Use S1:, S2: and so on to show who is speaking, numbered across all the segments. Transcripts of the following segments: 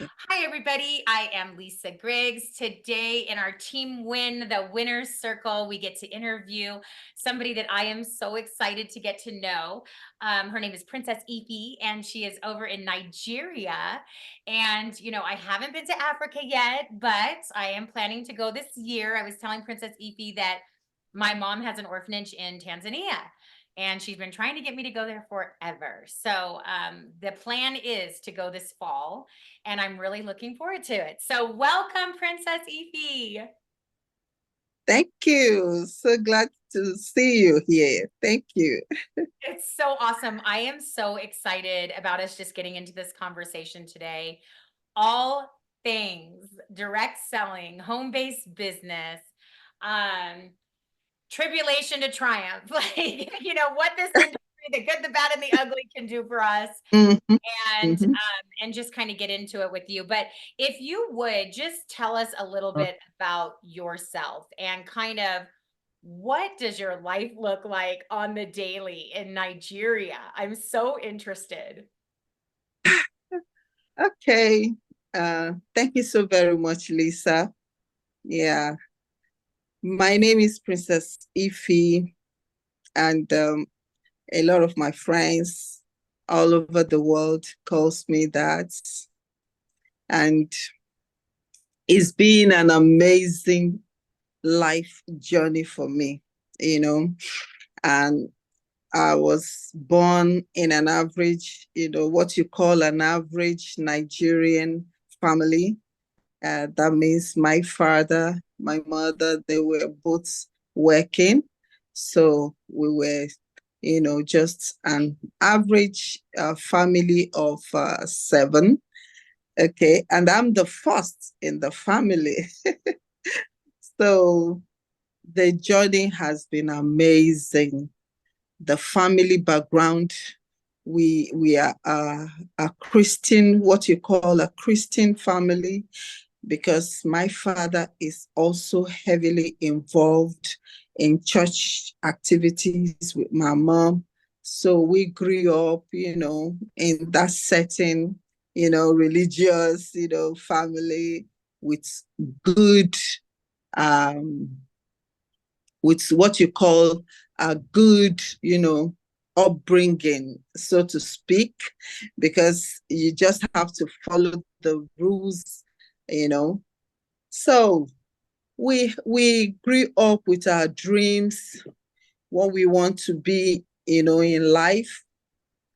S1: Hi, everybody. I am Lisa Griggs. Today, in our Team Win, the Winner's Circle, we get to interview somebody that I am so excited to get to know. Her name is Princess Ify, and she is over in Nigeria. And, I haven't been to Africa yet, but I am planning to go this year. I was telling Princess Ify that my mom has an orphanage in Tanzania, and she's been trying to get me to go there forever. So the plan is to go this fall, and I'm really looking forward to it. So welcome, Princess Ify.
S2: Thank you. So glad to see you here. Thank you.
S1: It's so awesome. I am so excited about us just getting into this conversation today. All things direct selling, home-based business, um, tribulation to triumph. Like, what this industry, the good, the bad, and the ugly can do for us.
S2: Mhm,
S1: and
S2: mhm.
S1: and just kind of get into it with you. But if you would just tell us a little bit about yourself and kind of what does your life look like on the daily in Nigeria? I'm so interested.
S2: Okay. Thank you so very much, Lisa. Yeah. My name is Princess Ify, and a lot of my friends all over the world calls me that. And it's been an amazing life journey for me, you know. And I was born in an average, what you call an average Nigerian family. That means my father, my mother, they were both working. So we were, just an average family of seven. Okay. And I'm the first in the family. So the journey has been amazing. The family background, we are a Christian, what you call a Christian family, because my father is also heavily involved in church activities with my mom. So we grew up, in that setting, religious, family with good um with what you call a good, upbringing, so to speak, because you just have to follow the rules, you know. So we grew up with our dreams, what we want to be, in life,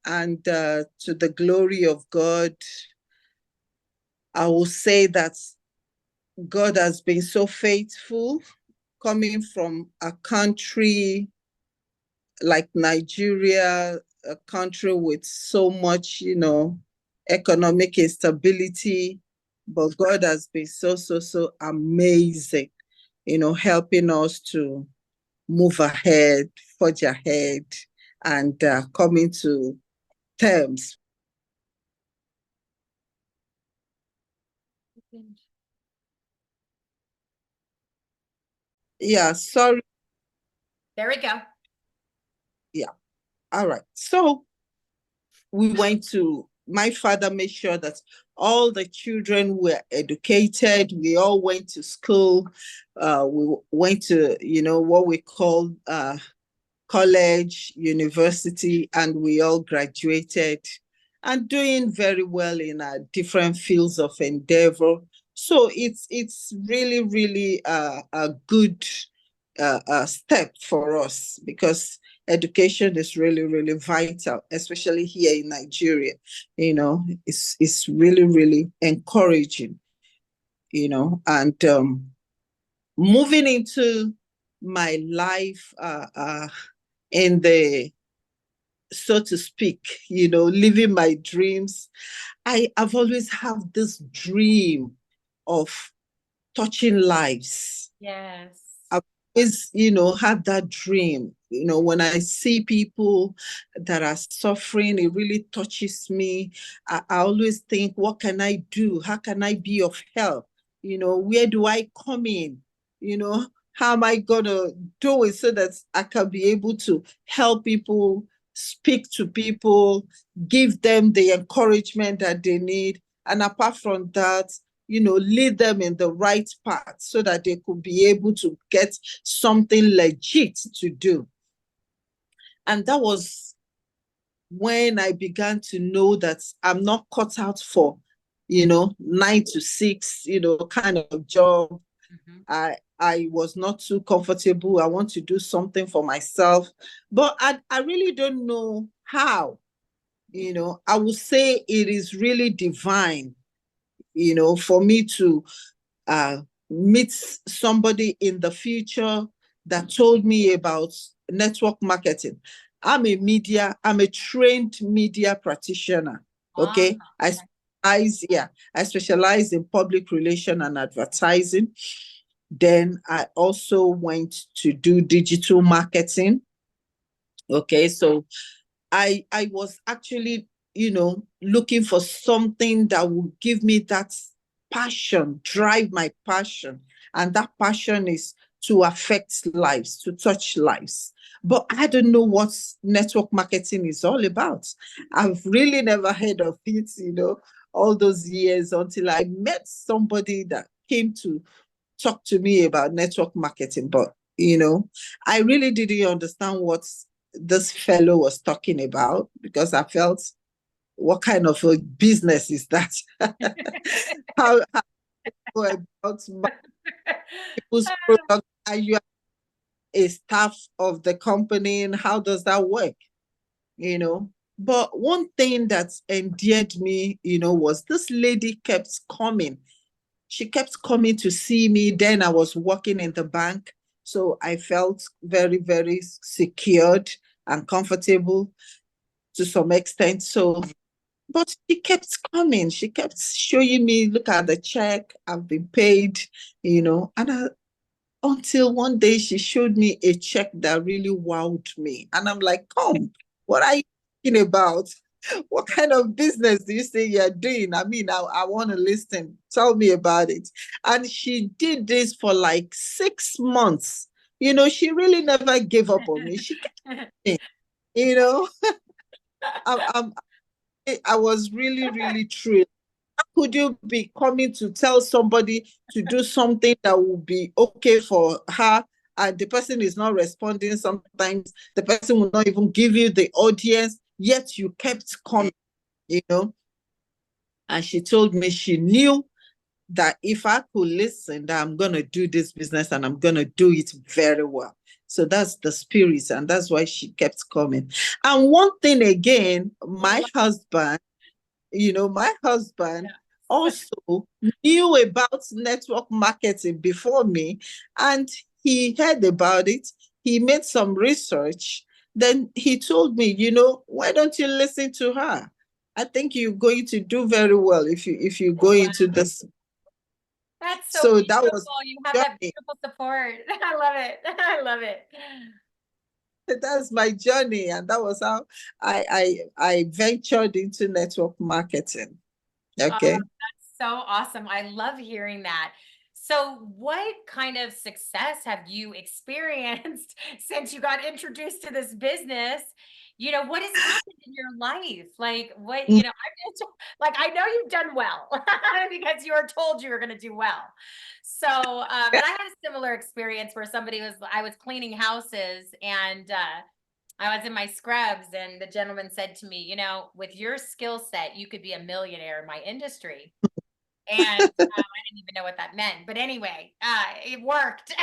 S2: and to the glory of God, I will say that God has been so faithful, coming from a country like Nigeria, a country with so much, economic instability. But God has been so, so, so amazing, helping us to move ahead, forge ahead, and coming to terms. Yeah, sorry.
S1: There we go.
S2: Yeah. All right. So we went to, my father made sure that all the children were educated. We all went to school. We went to, what we call college, university, and we all graduated and doing very well in our different fields of endeavor. So it's really, really a good step for us, because education is really, really vital, especially here in Nigeria. It's really, really encouraging, and moving into my life in the, so to speak, living my dreams. I've always had this dream of touching lives.
S1: Yes.
S2: I've always, had that dream. When I see people that are suffering, it really touches me. I always think, what can I do? How can I be of help? Where do I come in? How am I going to do it so that I can be able to help people, speak to people, give them the encouragement that they need? And apart from that, lead them in the right path so that they could be able to get something legit to do. And that was when I began to know that I'm not cut out for, 9 to 6, kind of job. I was not too comfortable. I want to do something for myself, but I really don't know how. I would say it is really divine, for me to meet somebody in the future that told me about network marketing. I'm a trained media practitioner. Okay. I specialize in public relation and advertising. Then I also went to do digital marketing. Okay. So I was actually, looking for something that would give me that passion, drive my passion. And that passion is to affect lives, to touch lives. But I don't know what network marketing is all about. I've really never heard of it, all those years until I met somebody that came to talk to me about network marketing. But, I really didn't understand what this fellow was talking about because I felt, what kind of a business is that? how go about people's product? Are you a staff of the company, and how does that work? But one thing that endeared me, was this lady kept coming. She kept coming to see me. Then I was working in the bank. So I felt very, very secured and comfortable to some extent. So, but she kept coming. She kept showing me, look at the check, I've been paid, until one day she showed me a check that really wowed me. And I'm like, come, what are you talking about? What kind of business do you say you're doing? I mean, I want to listen. Tell me about it. And she did this for like 6 months. She really never gave up on me. She kept me, you know. I'm, I was really, really thrilled. How could you be coming to tell somebody to do something that will be okay for her, and the person is not responding? Sometimes the person will not even give you the audience, yet you kept coming, And she told me she knew that if I could listen, that I'm going to do this business and I'm going to do it very well. So that's the spirit, and that's why she kept coming. And one thing again, my husband also knew about network marketing before me, and he heard about it. He made some research. Then he told me, why don't you listen to her? I think you're going to do very well if you go into this.
S1: That's
S2: So
S1: beautiful.
S2: that was
S1: You have that beautiful support. I love it. I love it.
S2: That's my journey, and that was how I ventured into network marketing. Okay.
S1: That's so awesome. I love hearing that. So, what kind of success have you experienced since you got introduced to this business? What has happened in your life? Like, what, like, I know you've done well because you were told you were going to do well. So, and I had a similar experience where I was cleaning houses, and I was in my scrubs, and the gentleman said to me, with your skill set, you could be a millionaire in my industry. And I didn't even know what that meant. But anyway, it worked. So,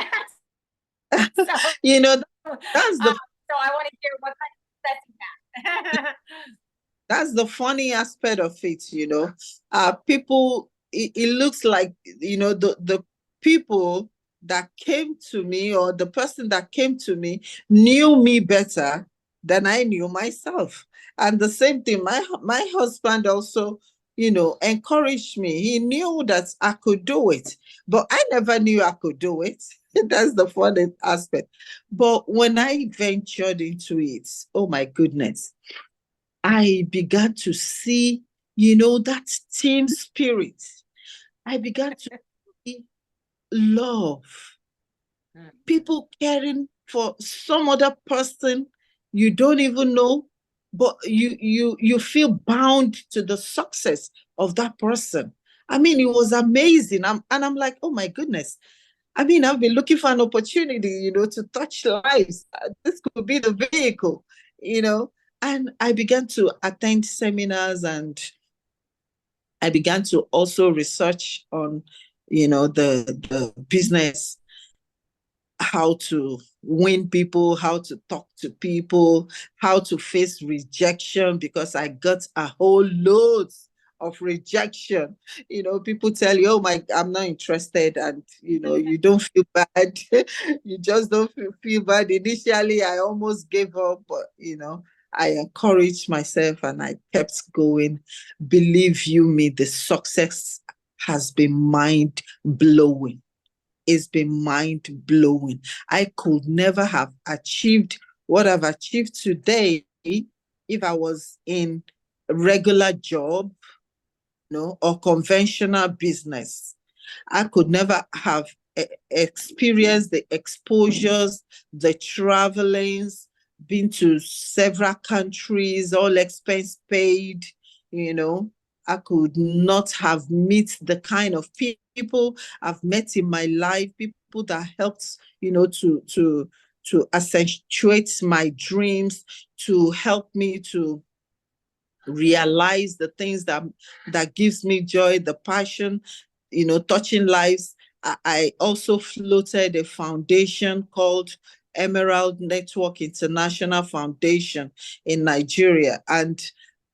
S2: That's the
S1: so I want to hear what kind of success you had.
S2: that's the funny aspect of it. People, it looks like, the people that came to me, or the person that came to me, knew me better than I knew myself. And the same thing, my husband also, encouraged me. He knew that I could do it, but I never knew I could do it. That's the funny aspect. But when I ventured into it, oh my goodness, I began to see, that team spirit. I began to see love, people caring for some other person you don't even know. but you feel bound to the success of that person. I mean, it was amazing. I'm like, oh my goodness. I mean, I've been looking for an opportunity, to touch lives. This could be the vehicle, you know. And I began to attend seminars, and I began to also research on, the business, how to win people, how to talk to people, how to face rejection, because I got a whole load of rejection. People tell you, oh my, I'm not interested. And, you don't feel bad. You just don't feel bad. Initially, I almost gave up, but, I encouraged myself and I kept going. Believe you me, the success has been mind blowing. It's been mind blowing. I could never have achieved what I've achieved today if I was in a regular job, or conventional business. I could never have experienced the exposures, the travelings, been to several countries, all expense paid, you know. I could not have met the kind of people I've met in my life, people that helped, to accentuate my dreams, to help me to realize the things that gives me joy, the passion, touching lives. I also floated a foundation called Emerald Network International Foundation in Nigeria. And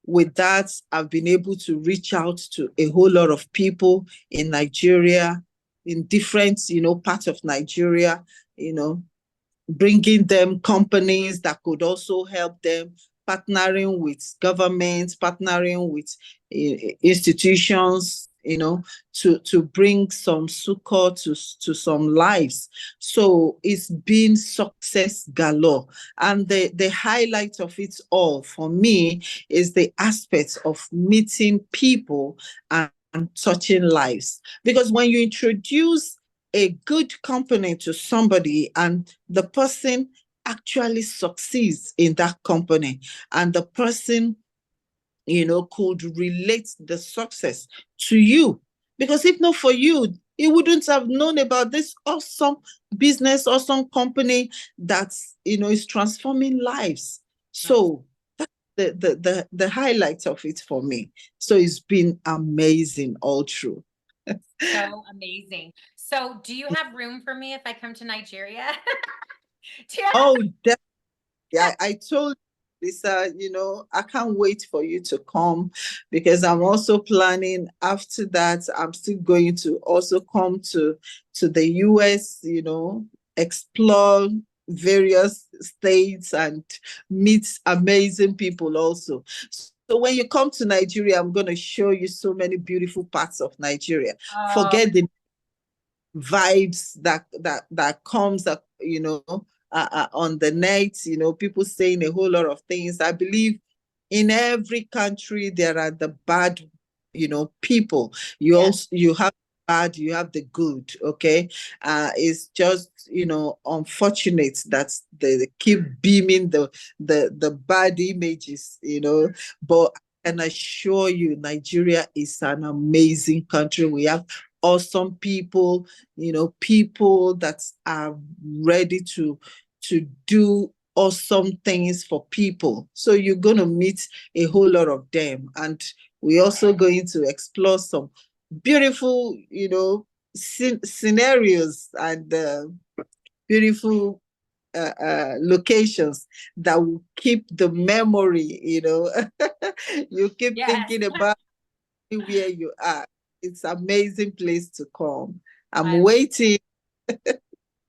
S2: with that, I've been able to reach out to a whole lot of people in Nigeria, in different, parts of Nigeria, bringing them companies that could also help them, partnering with governments, partnering with institutions, to bring some succor to some lives. So it's been success galore. And the highlight of it all for me is the aspect of meeting people and touching lives. Because when you introduce a good company to somebody and the person actually succeeds in that company, and the person, could relate the success to you, because if not for you, he wouldn't have known about this awesome business, awesome company that's, is transforming lives. So that's the highlight of it for me. So it's been amazing all through.
S1: So amazing. So do you have room for me if I come to Nigeria? Do you have-
S2: Oh, yeah, I told Lisa, I can't wait for you to come, because I'm also planning after that. I'm still going to also come to the US, explore various states and meet amazing people also. So when you come to Nigeria, I'm going to show you so many beautiful parts of Nigeria.
S1: Oh,
S2: Forget the vibes that comes up, on the net, people saying a whole lot of things. I believe in every country there are the bad, people. You also you have bad, you have the good. Okay, it's just, unfortunate that they keep beaming the bad images, but I can assure you, Nigeria is an amazing country. We have awesome people, people that are ready to do awesome things for people. So you're going to meet a whole lot of them. And we're also going to explore some beautiful, scenarios and beautiful locations that will keep the memory, you keep
S1: yes.
S2: thinking about where you are. It's an amazing place to come. I'm
S1: I
S2: waiting.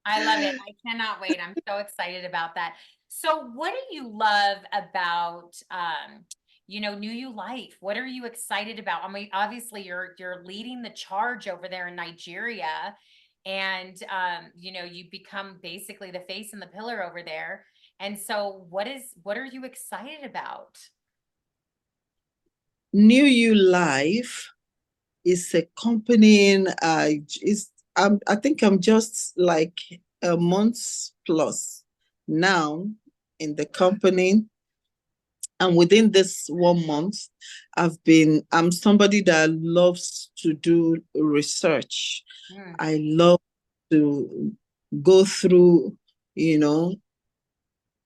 S1: I love it. I cannot wait. I'm so excited about that. So what do you love about NewULife? What are you excited about? I mean, obviously you're leading the charge over there in Nigeria, and you become basically the face and the pillar over there. And so what are you excited about?
S2: NewULife is a company. I think I'm just like a month plus now in the company. And within this 1 month, I'm somebody that loves to do research.
S1: Mm.
S2: I love to go through,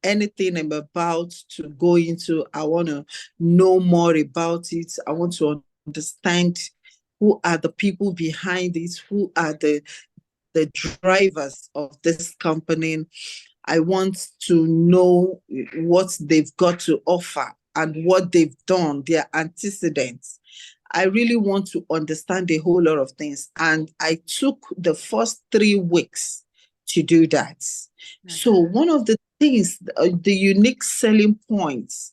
S2: anything I'm about to go into. I want to know more about it. I want to understand who are the people behind it, who are the drivers of this company. I want to know what they've got to offer and what they've done, their antecedents. I really want to understand a whole lot of things. And I took the first 3 weeks to do that. So one of the things, the unique selling points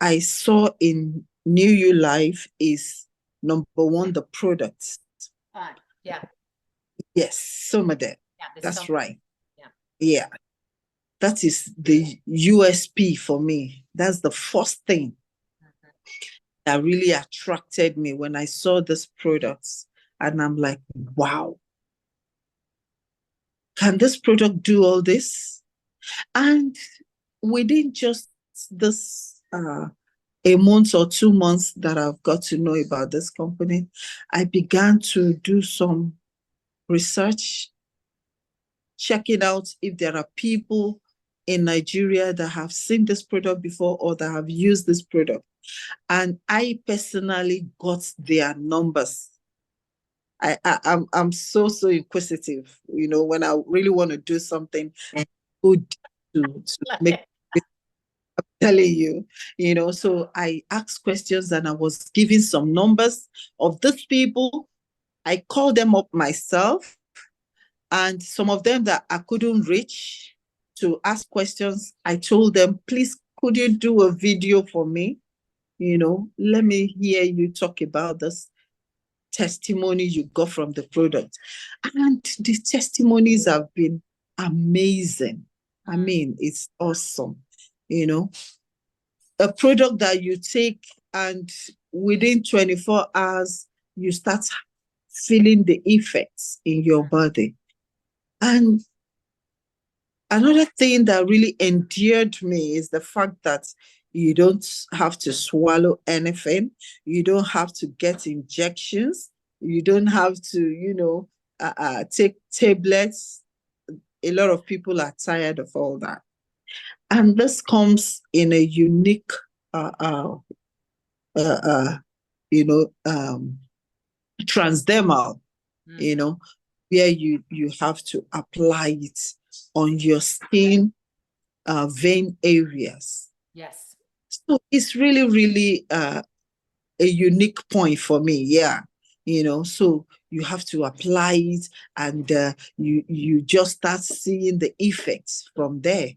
S2: I saw in NewULife is number one, the products.
S1: Yeah.
S2: Yes, some of them.
S1: Yeah.
S2: That's right.
S1: Yeah.
S2: Yeah. That is the USP for me. That's the first thing that really attracted me when I saw this products. And I'm like, wow, can this product do all this? And within just this a month or 2 months that I've got to know about this company, I began to do some research, checking out if there are people in Nigeria that have seen this product before or that have used this product. And I personally got their numbers. I'm so inquisitive. When I really want to do something good to make it, telling you, so I asked questions and I was giving some numbers of these people. I called them up myself, and some of them that I couldn't reach to ask questions, I told them, please, could you do a video for me? Let me hear you talk about this testimony you got from the product. And the testimonies have been amazing. I mean, it's awesome. A product that you take and within 24 hours, you start feeling the effects in your body. And another thing that really endeared me is the fact that you don't have to swallow anything. You don't have to get injections. You don't have to, take tablets. A lot of people are tired of all that. And this comes in a unique, uh, uh, uh, uh, you know, um, transdermal, where you have to apply it on your skin, vein areas.
S1: Yes.
S2: So it's really, really a unique point for me. Yeah. So you have to apply it and you just start seeing the effects from there.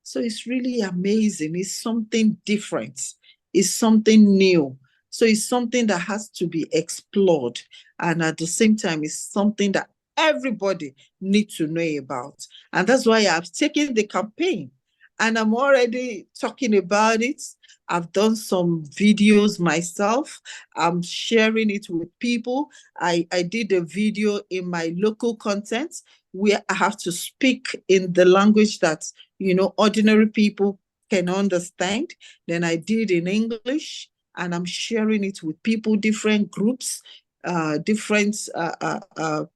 S2: So it's really amazing. It's something different. It's something new. So it's something that has to be explored. And at the same time, it's something that everybody needs to know about. And that's why I've taken the campaign and I'm already talking about it. I've done some videos myself. I'm sharing it with people. I did a video in my local content where I have to speak in the language that ordinary people can understand. Then I did in English, and I'm sharing it with people, different groups, different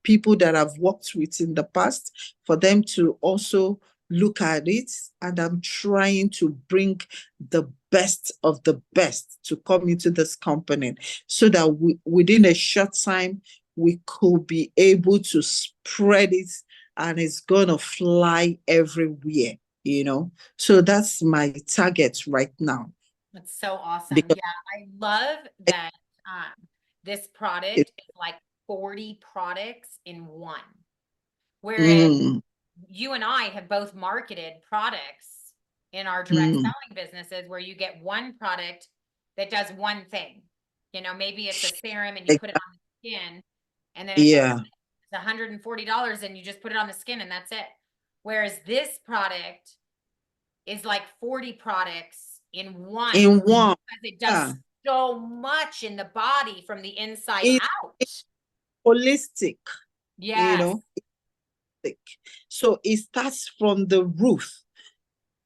S2: people that I've worked with in the past, for them to also look at it. And I'm trying to bring the best of the best to come into this company so that within a short time, we could be able to spread it and it's going to fly everywhere. So that's my target right now.
S1: That's so awesome.
S2: Because
S1: Yeah, I love that this product is like 40 products in one. Whereas you and I have both marketed products in our direct selling businesses where you get one product that does one thing. Maybe it's a serum and you put it on the skin, and then it's $140 and you just put it on the skin and that's it. Whereas this product is like 40 products in one.
S2: Because
S1: it does so much in the body from the inside out.
S2: It's holistic.
S1: Yes.
S2: So it starts from the roof.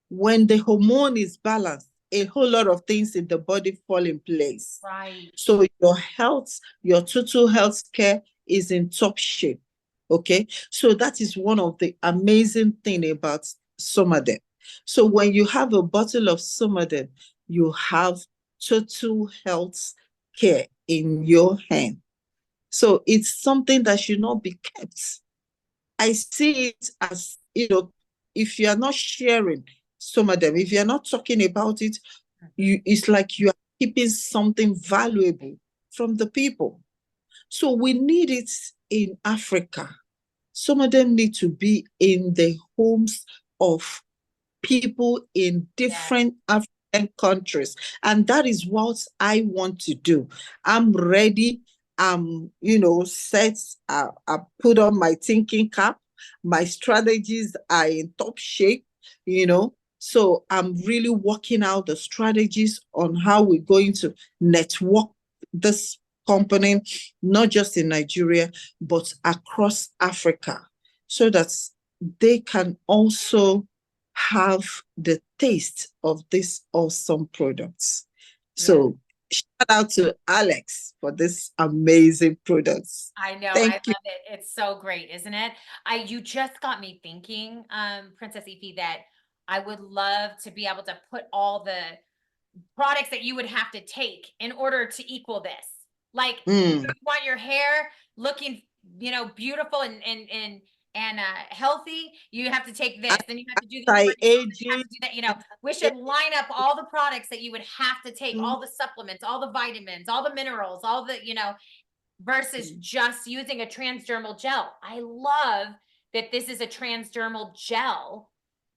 S2: When the hormone is balanced, a whole lot of things in the body fall in place.
S1: Right.
S2: So your health, your total health care is in top shape. Okay. So that is one of the amazing thing about Somaden. So when you have a bottle of Somaden, you have total health care in your hand. So it's something that should not be kept. I see it as, if you are not sharing some of them, if you're not talking about it, it's like you are keeping something valuable from the people. So we need it in Africa. Some of them need to be in the homes of people in different African countries. And that is what I want to do. I'm ready. I'm, set. I put on my thinking cap. My strategies are in top shape, So I'm really working out the strategies on how we're going to network this company, not just in Nigeria, but across Africa, so that they can also have the taste of these awesome products. So shout out to Alex for this amazing products.
S1: I know. I
S2: Thank
S1: love
S2: you.
S1: it. It's so great, isn't it? You just got me thinking, Princess Ify, that I would love to be able to put all the products that you would have to take in order to equal this. Like, you want your hair looking, beautiful and healthy, you have to take this. Then you have to do this. You have to do that. We should line up all the products that you would have to take, all the supplements, all the vitamins, all the minerals, all the, versus just using a transdermal gel. I love that this is a transdermal gel,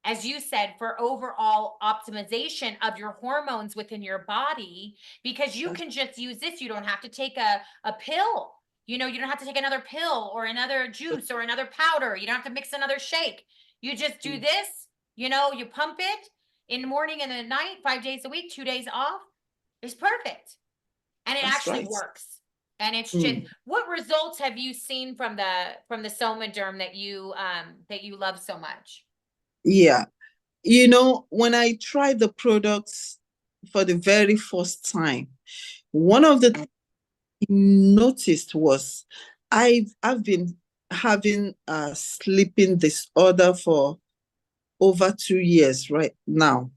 S1: as you said, for overall optimization of your hormones within your body, because you can just use this. You don't have to take a pill. You don't have to take another pill or another juice or another powder. You don't have to mix another shake. You just do this, you pump it in the morning and the night, 5 days a week, 2 days off. It's perfect. And it actually works. And it's just, what results have you seen from the Somaderm that you love so much?
S2: Yeah. When I tried the products for the very first time, one of the things I noticed was I've been having a sleeping disorder for over 2 years right now.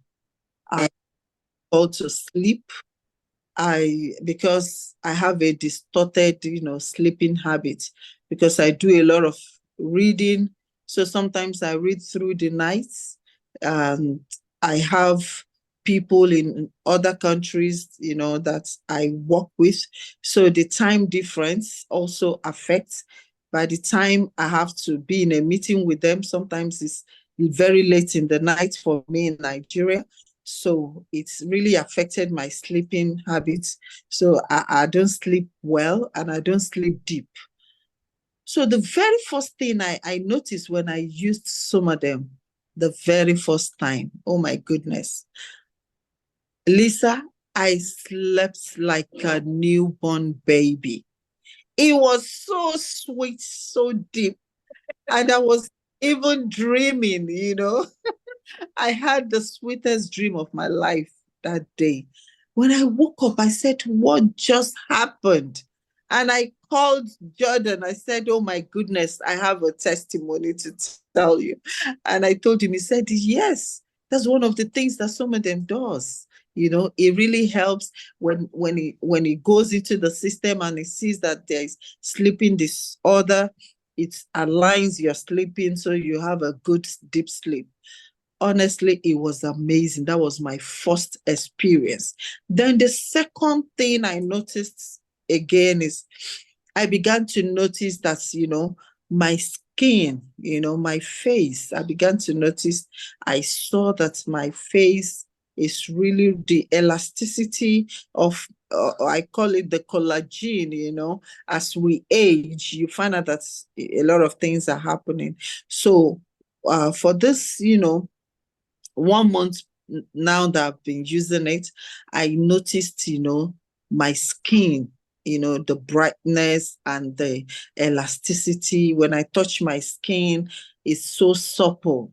S2: I fall to sleep. Because I have a distorted, sleeping habit, because I do a lot of reading. So sometimes I read through the nights, and I have people in other countries, that I work with. So the time difference also affects. By the time I have to be in a meeting with them, sometimes it's very late in the night for me in Nigeria. So it's really affected my sleeping habits. So I don't sleep well, and I don't sleep deep. So the very first thing I noticed when I used some of them, the very first time, oh my goodness, Lisa, I slept like a newborn baby. It was so sweet, so deep. And I was even dreaming. I had the sweetest dream of my life that day. When I woke up, I said, what just happened? And I called Jordan. I said, oh my goodness, I have a testimony to tell you. And I told him, he said, yes, that's one of the things that some of them does. It really helps when it goes into the system and it sees that there is sleeping disorder. It aligns your sleeping so you have a good deep sleep. Honestly, it was amazing. That was my first experience. Then the second thing I noticed again is I began to notice that, my skin, my face, I began to notice, I saw that my face is really the elasticity of, I call it the collagen, as we age, you find out that a lot of things are happening. So for this, 1 month now that I've been using it, I noticed, my skin, the brightness and the elasticity. When I touch my skin, it's so supple,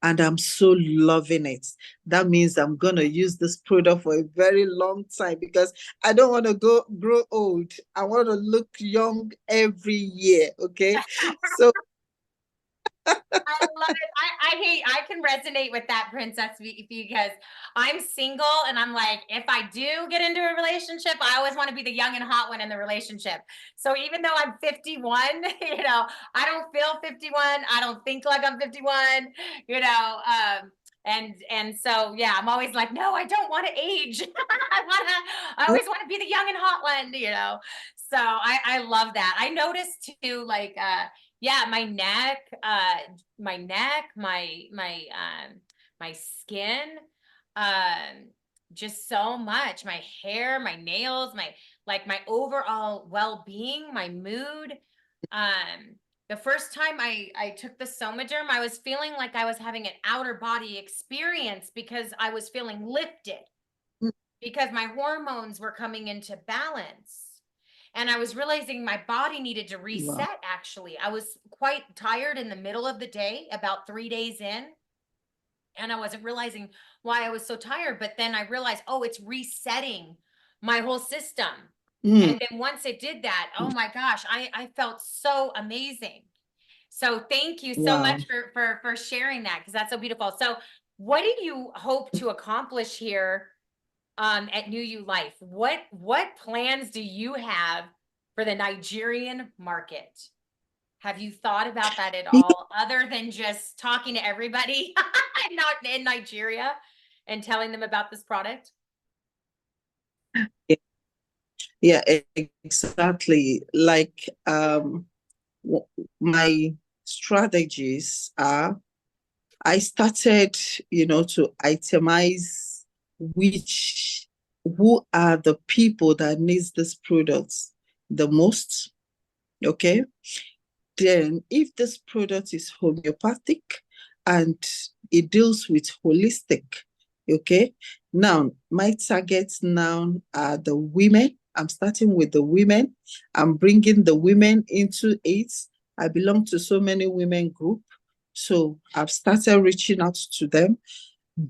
S2: and I'm so loving it. That means I'm gonna use this product for a very long time because I don't want to grow old. I want to look young every year. Okay. So
S1: I love it. I can resonate with that, Princess, because I'm single and I'm like, if I do get into a relationship, I always want to be the young and hot one in the relationship. So even though I'm 51, I don't feel 51. I don't think like I'm 51, and so yeah, I'm always like, no, I don't want to age. I always want to be the young and hot one. So I love that. I noticed too, like yeah, my neck, my skin, just so much. My hair, my nails, my overall well-being, my mood. The first time I took the Somaderm, I was feeling like I was having an outer body experience because I was feeling lifted because my hormones were coming into balance. And I was realizing my body needed to
S2: wow.
S1: reset, actually. I was quite tired in the middle of the day, about 3 days in. And I wasn't realizing why I was so tired. But then I realized, oh, it's resetting my whole system. And then once it did that, oh my gosh, I felt so amazing. So thank you so
S2: Wow.
S1: much for sharing that, because that's so beautiful. So what do you hope to accomplish here at NewULife? What plans do you have for the Nigerian market? Have you thought about that at all, other than just talking to everybody not in Nigeria and telling them about this product?
S2: Yeah, exactly. Like my strategies are I started, to itemize which who are the people that needs this product the most. Okay. Then if this product is homeopathic and it deals with holistic, okay. Now my targets now are the women. I'm starting with the women. I'm bringing the women into it. I belong to so many women group. So I've started reaching out to them.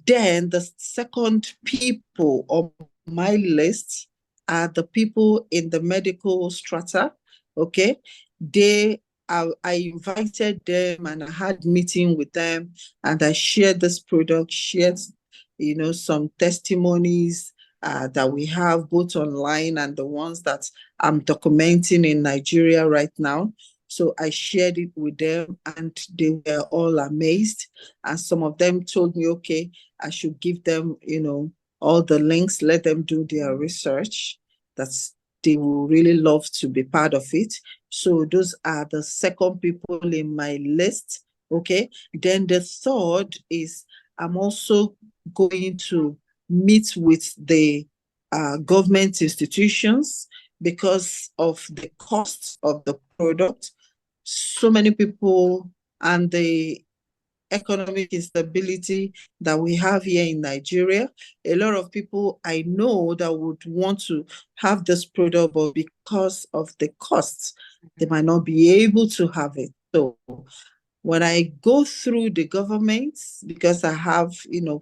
S2: Then the second people on my list are the people in the medical strata. Okay. I invited them and I had meeting with them and I shared this product, shared, some testimonies that we have both online and the ones that I'm documenting in Nigeria right now. So I shared it with them and they were all amazed. And some of them told me, okay, I should give them, all the links, let them do their research. That's they will really love to be part of it. So those are the second people in my list. Okay. Then the third is I'm also going to meet with the government institutions because of the cost of the product. So many people and the economic instability that we have here in Nigeria. A lot of people I know that would want to have this product, but because of the costs, they might not be able to have it. So when I go through the government, because I have,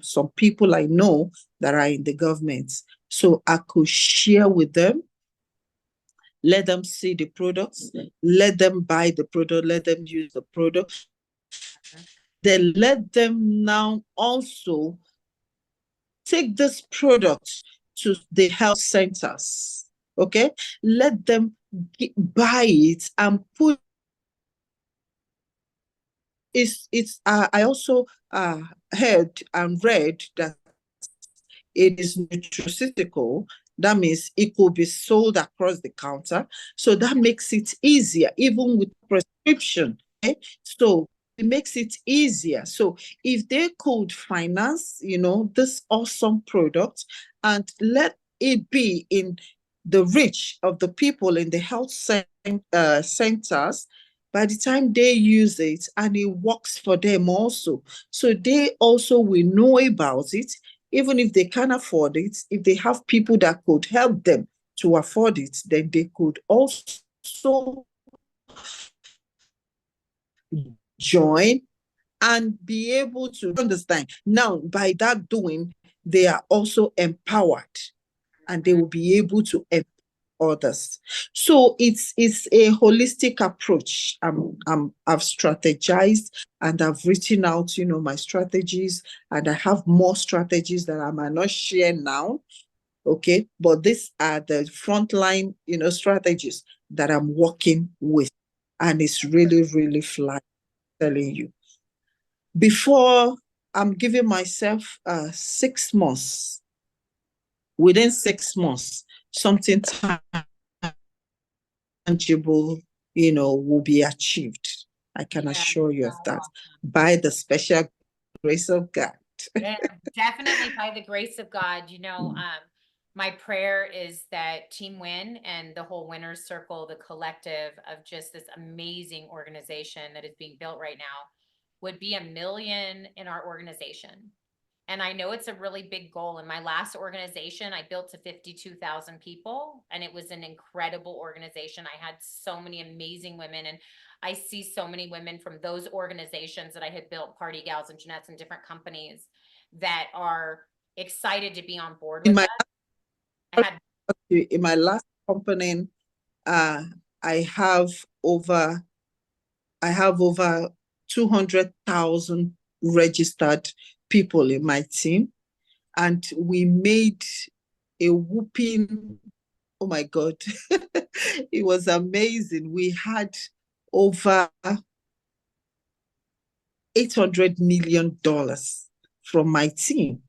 S2: some people I know that are in the government, so I could share with them, let them see the products, let them buy the product, let them use the product, then let them now also take this product to the health centers. Okay, let them buy it and put it's I also heard and read that it is nutraceutical. That means it could be sold across the counter. So that makes it easier, even with prescription. Okay? So it makes it easier. So if they could finance, this awesome product and let it be in the reach of the people in the health centers, by the time they use it and it works for them also. So they also will know about it, even if they can't afford it. If they have people that could help them to afford it, then they could also join and be able to understand. Now, by that doing, they are also empowered and they will be able to empower others. So it's a holistic approach. I've strategized and I've written out, my strategies, and I have more strategies that I might not share now. Okay, but these are the frontline, strategies that I'm working with, and it's really, really flying. Telling you, before I'm giving myself 6 months. Within 6 months, something tangible, will be achieved. I can
S1: Yeah,
S2: assure you
S1: so
S2: of that
S1: awesome.
S2: by the special grace of God.
S1: Yeah, definitely by the grace of God. My prayer is that Team Win and the whole Winners Circle, the collective of just this amazing organization that is being built right now, would be 1 million in our organization. And I know it's a really big goal. In my last organization, I built to 52,000 people, and it was an incredible organization. I had so many amazing women, and I see so many women from those organizations that I had built, Party Gals and Jeanettes and different companies, that are excited to be on board
S2: In
S1: with
S2: my
S1: us. I had
S2: in my last company, uh, I have over I have over 200,000 registered people in my team, and we made a whooping. Oh my God, it was amazing. We had over $800 million from my team.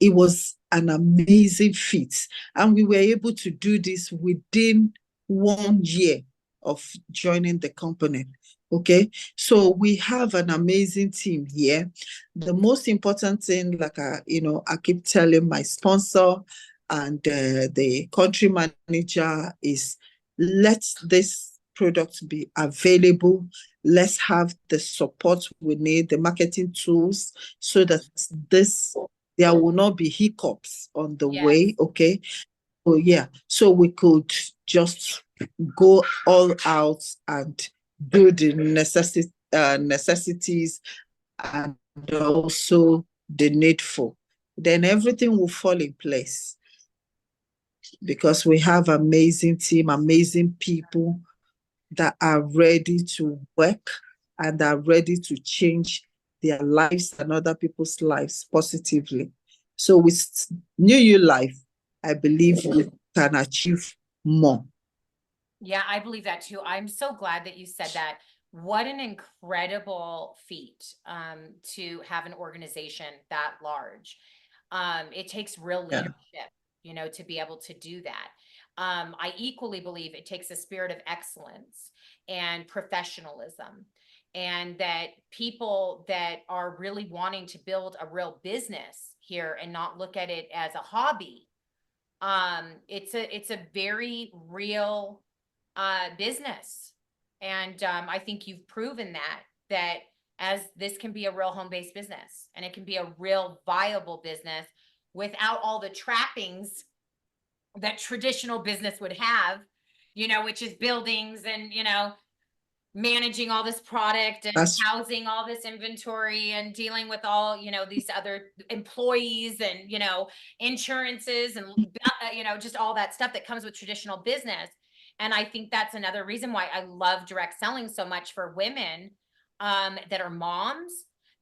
S2: It was an amazing feat. And we were able to do this within 1 year of joining the company. Okay, so we have an amazing team here. The most important thing, like I keep telling my sponsor and the country manager, is let this product be available. Let's have the support we need, the marketing tools, so that there will not be hiccups on the
S1: yes.
S2: way. Okay. Oh yeah. So we could just go all out and do the necessities and also the needful. Then everything will fall in place because we have amazing team, amazing people that are ready to work and are ready to change their lives and other people's lives positively. So with NewULife, I believe we can achieve more.
S1: Yeah, I believe that too. I'm so glad that you said that. What an incredible feat to have an organization that large. It takes real
S2: Yeah.
S1: leadership, to be able to do that. I equally believe it takes a spirit of excellence and professionalism, and that people that are really wanting to build a real business here and not look at it as a hobby. It's a very real business. And I think you've proven that as this can be a real home-based business, and it can be a real viable business without all the trappings that traditional business would have, which is buildings and, managing all this product and
S2: That's
S1: housing all this inventory and dealing with all, these other employees and, insurances and, just all that stuff that comes with traditional business. And I think that's another reason why I love direct selling so much for women that are moms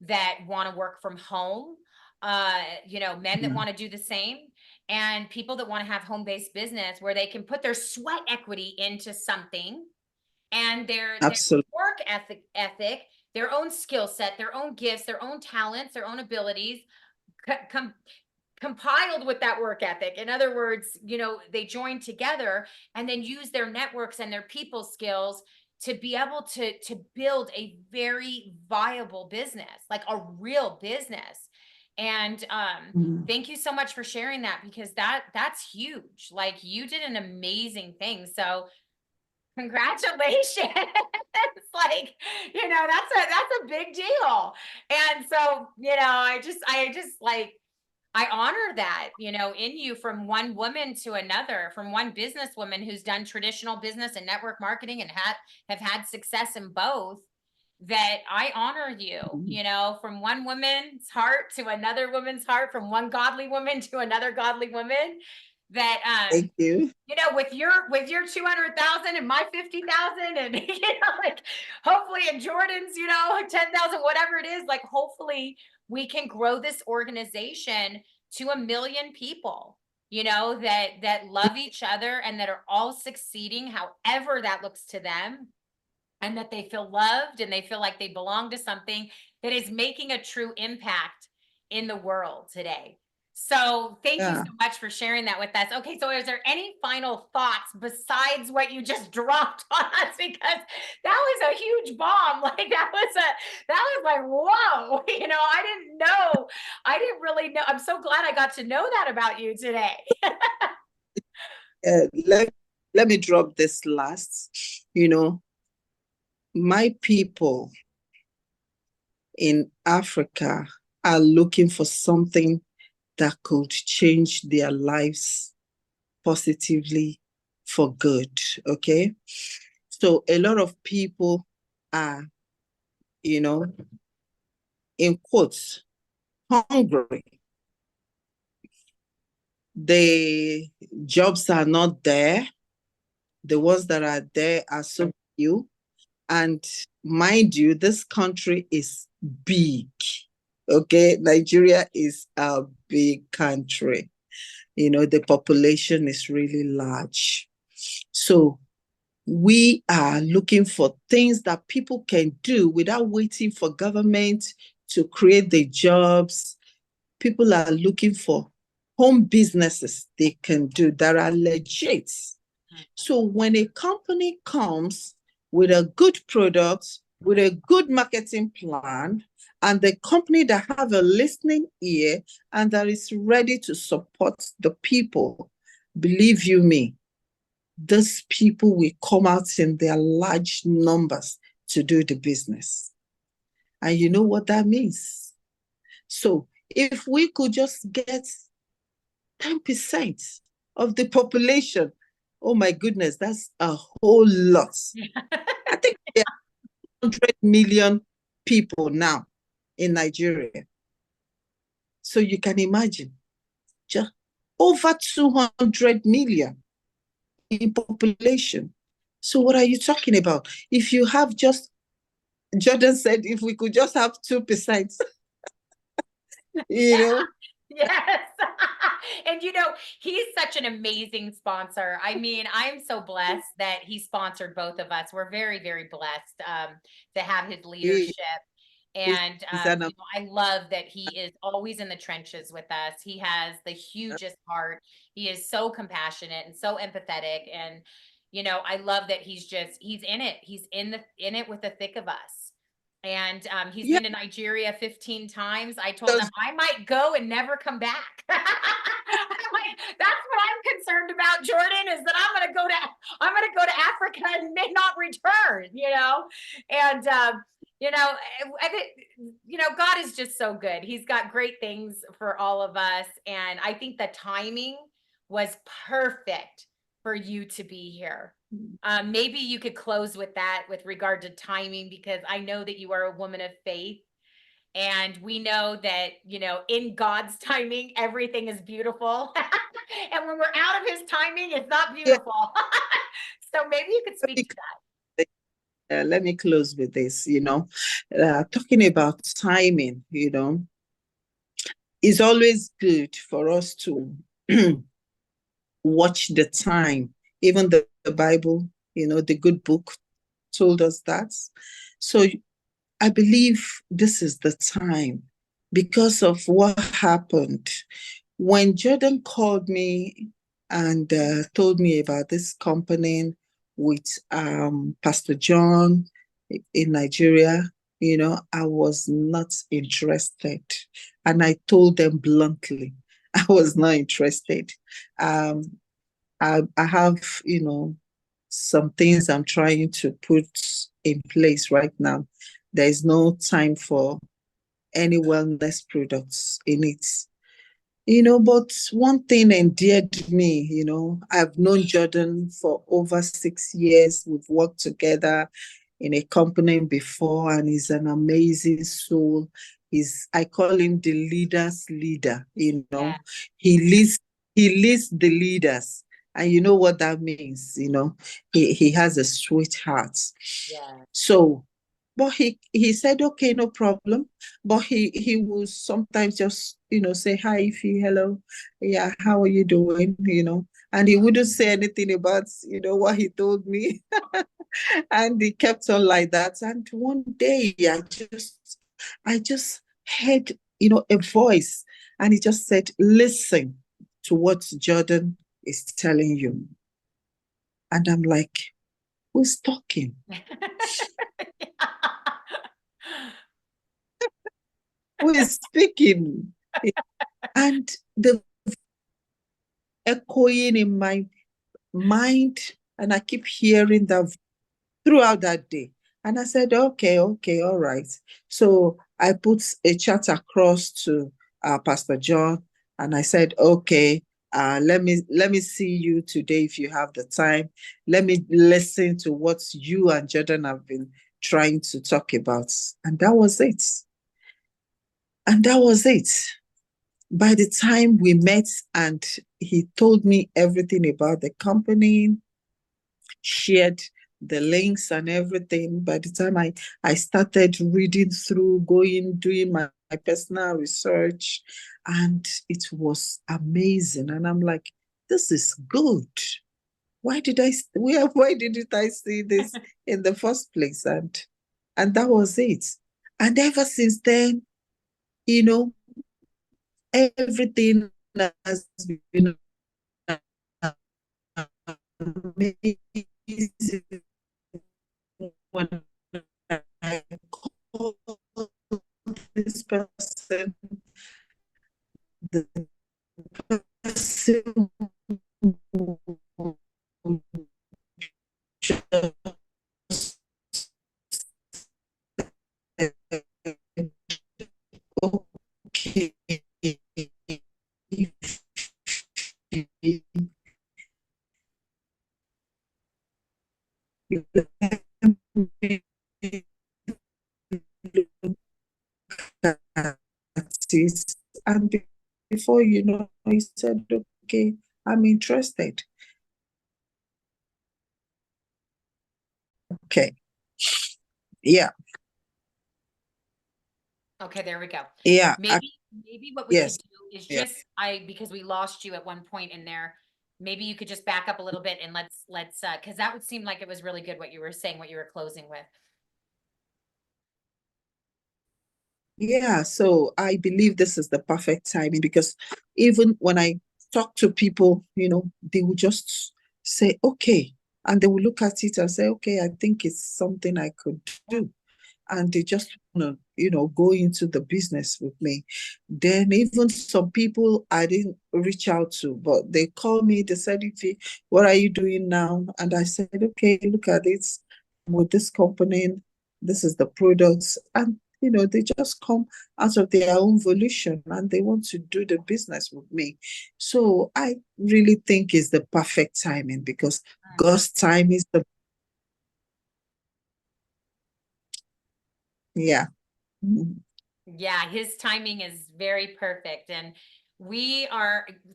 S1: that want to work from home, men that want to do the same, and people that want to have home-based business where they can put their sweat equity into something, and their
S2: absolutely.
S1: work ethic, their own skill set, their own gifts, their own talents, their own abilities, compiled with that work ethic. In other words, they join together and then use their networks and their people skills to be able to build a very viable business, like a real business. And thank you so much for sharing that, because that's huge. Like, you did an amazing thing. So congratulations. Like, that's a big deal. And so, I just like, I honor that, in you, from one woman to another, from one businesswoman who's done traditional business and network marketing and have had success in both, that I honor you, you know, from one woman's heart to another woman's heart, from one godly woman to another godly woman. That
S2: Thank you.
S1: you know, with your 200,000 and my 50,000, and you know, like hopefully in Jordan's, you know, 10,000, whatever it is, like hopefully we can grow this organization to 1 million people, you know, that love each other and that are all succeeding, however that looks to them, and that they feel loved and they feel like they belong to something that is making a true impact in the world today. So thank you
S2: Yeah.
S1: so much for sharing that with us. Okay, so is there any final thoughts besides what you just dropped on us? Because that was a huge bomb. Like that was like, whoa, you know, I didn't really know. I'm so glad I got to know that about you today.
S2: Let me drop this last. You know, my people in Africa are looking for something that could change their lives positively for good. Okay. So a lot of people are, you know, in quotes, hungry. The jobs are not there. The ones that are there are so few. And mind you, this country is big. Okay. Nigeria is a big country. You know, the population is really large. So we are looking for things that people can do without waiting for government to create the jobs. People are looking for home businesses they can do that are legit. So when a company comes with a good product, with a good marketing plan, and the company that have a listening ear and that is ready to support the people, believe you me, these people will come out in their large numbers to do the business. And you know what that means? So if we could just get 10% of the population, oh my goodness, that's a whole lot. I think there are 100 million people now in Nigeria. So you can imagine, just over 200 million in population. So what are you talking about? If you have just, Jordan said, if we could just have 2%, you know?
S1: Yes. And you know, he's such an amazing sponsor. I mean, I'm so blessed that he sponsored both of us. We're very, very blessed to have his
S2: He
S1: leadership.
S2: is,
S1: And
S2: is an
S1: you know, I love that he is always in the trenches with us. He has the hugest heart. He is so compassionate and so empathetic. And you know, I love that he's in it. He's in it with the thick of us. And he's
S2: yeah,
S1: been to Nigeria 15 times. I told him
S2: those,
S1: I might go and never come back. I'm like, that's what I'm concerned about, Jordan, is that I'm gonna go to Africa and may not return, you know? And you know, I think, you know, God is just so good. He's got great things for all of us. And I think the timing was perfect for you to be here. Maybe you could close with that with regard to timing, because I know that you are a woman of faith. And we know that, you know, in God's timing, everything is beautiful. And when we're out of his timing, it's not
S2: yeah,
S1: beautiful. So maybe you could speak to
S2: let me close with this, talking about timing, it's always good for us to watch the time. Even the Bible, the good book told us that. So I believe this is the time because of what happened. When Jordan called me and told me about this company with Pastor John in Nigeria, I was not interested. And I told them bluntly, I was not interested. Um, I have, some things I'm trying to put in place right now. There is no time for any wellness products in it. But one thing endeared me, I've known Jordan for over 6 years. We've worked together. in a company before, and he's an amazing soul. I call him the leader's leader,
S1: Yeah.
S2: He leads the leaders. And you know what that means, He has a sweet heart.
S1: Yeah.
S2: So, but he said, okay, no problem. But he will sometimes just, say, hi, Ify, hello. Yeah, how are you doing? And he wouldn't say anything about, what he told me. And he kept on like that. And one day I just heard, a voice, and he just said, listen to what Jordan is telling you. And I'm like, who's talking? Who is speaking? And the echoing in my mind, and I keep hearing that throughout that day. And I said, okay, all right. So I put a chat across to Pastor John, and I said, okay, let me see you today if you have the time. Let me listen to what you and Jordan have been trying to talk about. And that was it. And that was it. By the time we met and he told me everything about the company, shared the links and everything, by the time I started reading through, doing my personal research, and it was amazing. And I'm like, this is good. Why didn't I see this in the first place? And that was it. And ever since then, you know, everything has been amazing when I call this person, the person just said, okay, and before you know, he said, okay, I'm interested. Okay. Yeah.
S1: Okay, there we go.
S2: Yeah.
S1: Maybe what we could
S2: Yes.
S1: do is
S2: Yeah.
S1: just because we lost you at one point in there, maybe you could just back up a little bit and let's because that would seem like it was really good what you were saying, what you were closing with.
S2: Yeah, so I believe this is the perfect timing, because even when I talk to people, they will just say, okay. And they will look at it and say, okay, I think it's something I could do. And they just want to, go into the business with me. Then even some people I didn't reach out to, but they called me, they said, Ify, what are you doing now? And I said, okay, look at it. I'm with this company. This is the products. And, they just come out of their own volition and they want to do the business with me. So I really think it's the perfect timing, because God's time is the, yeah.
S1: Yeah, his timing is very perfect. And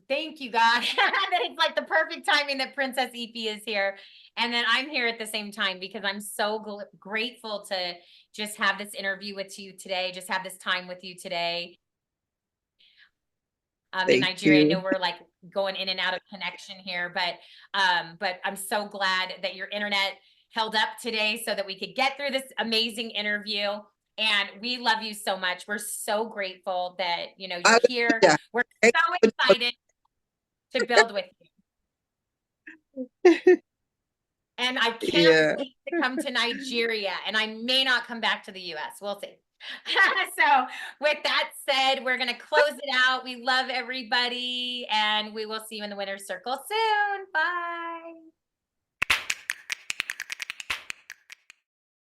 S1: thank you, God, that it's like the perfect timing that Princess Ify is here. And then I'm here at the same time because I'm so grateful to just have this interview with you today, just have this time with you today. In
S2: Thank
S1: Nigeria, I know
S2: you.
S1: we're like going in and out of connection here, but I'm so glad that your internet held up today so that we could get through this amazing interview. And we love you so much. We're so grateful that you're here.
S2: Hallelujah.
S1: We're so excited to build with you. And I can't
S2: Yeah.
S1: wait to come to Nigeria, and I may not come back to the US. We'll see. So with that said, we're going to close it out. We love everybody, and we will see you in the winner's circle soon. Bye.